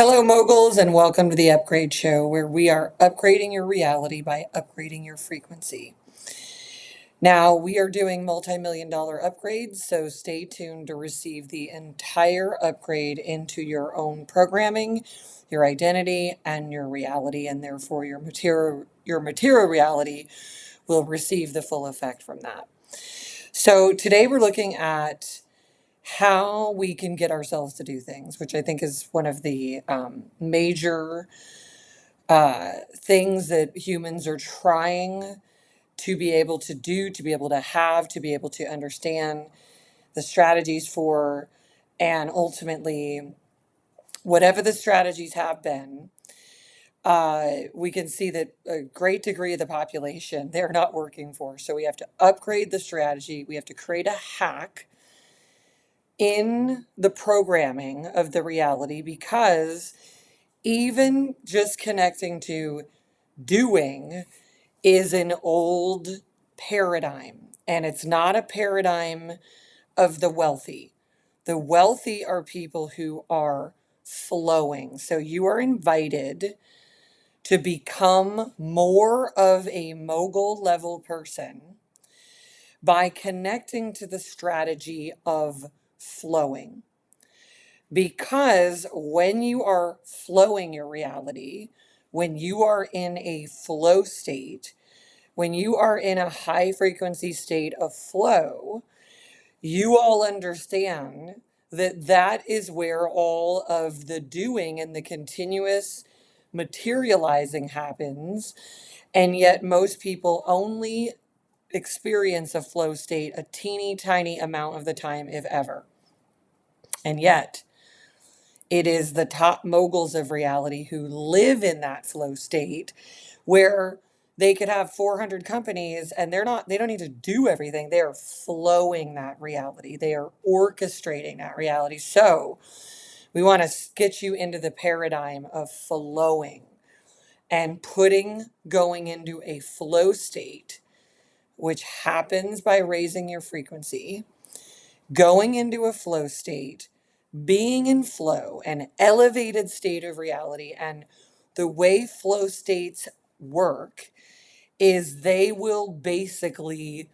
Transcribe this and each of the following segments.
Hello, moguls, and welcome to the Upgrade Show, where we are upgrading your reality by upgrading your frequency. Now, we are doing multi-million-dollar upgrades, so stay tuned to receive the entire upgrade into your own programming, your identity, and your reality, and therefore your material reality will receive the full effect from that. So today we're looking at how we can get ourselves to do things, which I think is one of the major things that humans are trying to be able to do, to be able to have, to be able to understand the strategies for, and ultimately, whatever the strategies have been, we can see that a great degree of the population they're not working for. So we have to upgrade the strategy. We have to create a hack in the programming of the reality, because even just connecting to doing is an old paradigm, and it's not a paradigm of the wealthy. The wealthy are people who are flowing. So you are invited to become more of a mogul level person by connecting to the strategy of flowing. Because when you are flowing your reality, when you are in a flow state, when you are in a high frequency state of flow, you all understand that that is where all of the doing and the continuous materializing happens. And yet, most people only experience a flow state a teeny tiny amount of the time, if ever. And yet, it is the top moguls of reality who live in that flow state where they could have 400 companies and they don't need to do everything. They are flowing that reality. They are orchestrating that reality. So we want to get you into the paradigm of flowing and going into a flow state, which happens by raising your frequency, going into a flow state, being in flow, an elevated state of reality. And the way flow states work is they will basically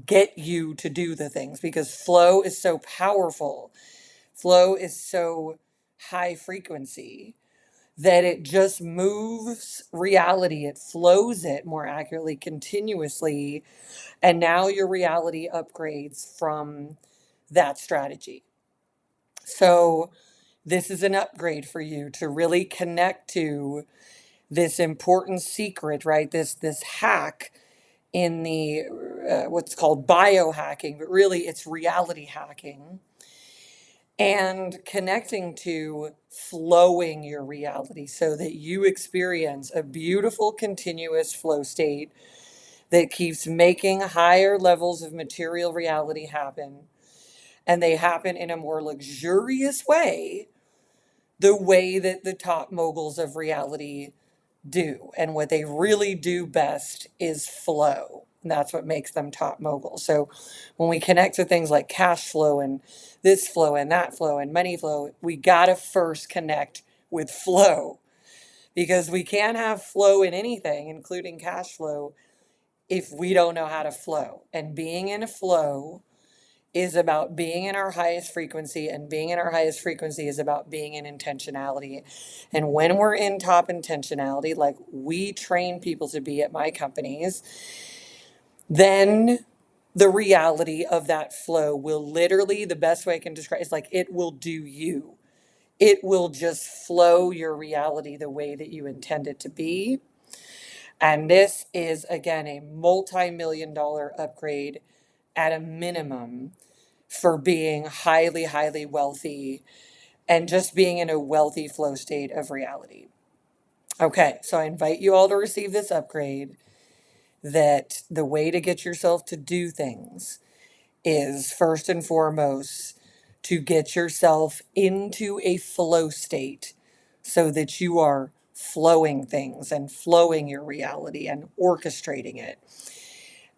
get you to do the things, because flow is so powerful. Flow is so high frequency that it just moves reality. It flows it more accurately, continuously. And now your reality upgrades from that strategy. So this is an upgrade for you to really connect to this important secret, right? This hack in the what's called biohacking, but really it's reality hacking, and connecting to flowing your reality so that you experience a beautiful continuous flow state that keeps making higher levels of material reality happen, and they happen in a more luxurious way, the way that the top moguls of reality do. And what they really do best is flow. And that's what makes them top moguls. So when we connect to things like cash flow and this flow and that flow and money flow, we got to first connect with flow, because we can't have flow in anything, including cash flow, if we don't know how to flow. And being in a flow is about being in our highest frequency, and being in our highest frequency is about being in intentionality. And when we're in top intentionality, like we train people to be at my companies, then the reality of that flow will literally, the best way I can describe is like it will do you. It will just flow your reality the way that you intend it to be. And this is, again, a multi-million-dollar upgrade at a minimum for being highly, highly wealthy and just being in a wealthy flow state of reality. Okay, so I invite you all to receive this upgrade, that the way to get yourself to do things is first and foremost to get yourself into a flow state so that you are flowing things and flowing your reality and orchestrating it.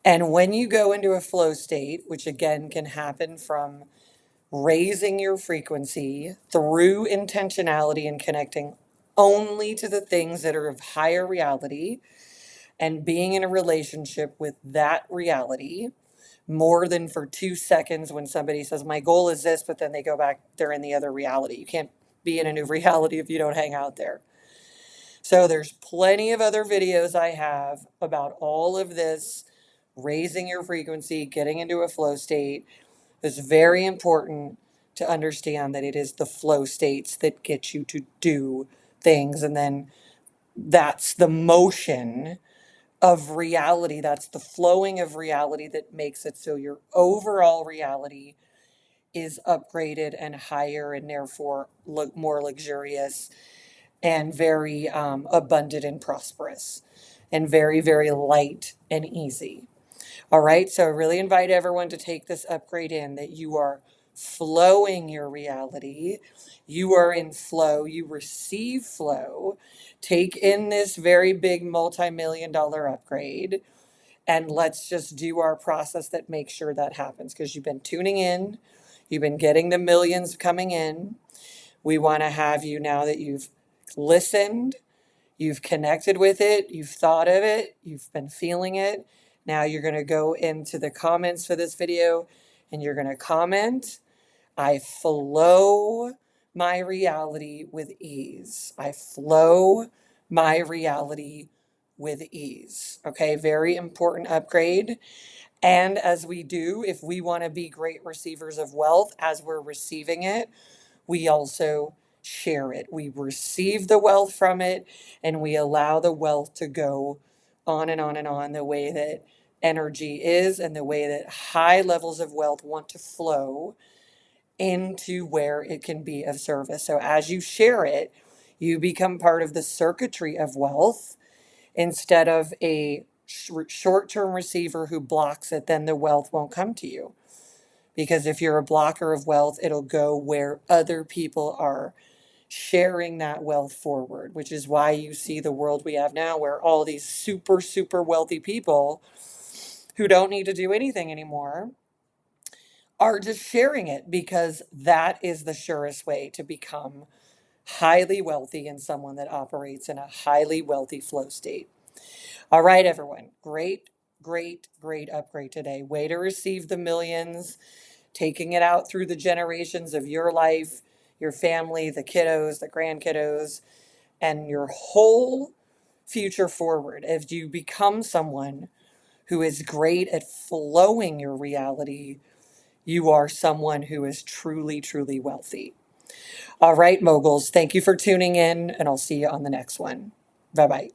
And when you go into a flow state, which again can happen from raising your frequency through intentionality and connecting only to the things that are of higher reality and being in a relationship with that reality more than for 2 seconds when somebody says, my goal is this, but then they go back, they're in the other reality. You can't be in a new reality if you don't hang out there. So there's plenty of other videos I have about all of this, raising your frequency, getting into a flow state. It's very important to understand that it is the flow states that get you to do things. And then that's the motion of reality. That's the flowing of reality that makes it so your overall reality is upgraded and higher and therefore more luxurious and very abundant and prosperous and very, very light and easy. All right. So I really invite everyone to take this upgrade in that you are flowing your reality. You are in flow. You receive flow. Take in this very big multi-million-dollar upgrade. And let's just do our process that makes sure that happens because you've been tuning in. You've been getting the millions coming in. We want to have you now that you've listened, you've connected with it, you've thought of it, you've been feeling it. Now you're going to go into the comments for this video and you're going to comment, I flow my reality with ease. I flow my reality with ease. Okay, very important upgrade. And as we do, if we want to be great receivers of wealth as we're receiving it, we also share it. We receive the wealth from it and we allow the wealth to go on and on and on the way that energy is and the way that high levels of wealth want to flow into where it can be of service. So as you share it, you become part of the circuitry of wealth instead of a short-term receiver who blocks it, then the wealth won't come to you. Because if you're a blocker of wealth, it'll go where other people are sharing that wealth forward, which is why you see the world we have now where all these super, super wealthy people who don't need to do anything anymore are just sharing it because that is the surest way to become highly wealthy and someone that operates in a highly wealthy flow state. All right, everyone. Great, great, great upgrade today. Way to receive the millions, taking it out through the generations of your life, your family, the kiddos, the grandkiddos, and your whole future forward. As you become someone who is great at flowing your reality, you are someone who is truly, truly wealthy. All right, moguls, thank you for tuning in, and I'll see you on the next one. Bye-bye.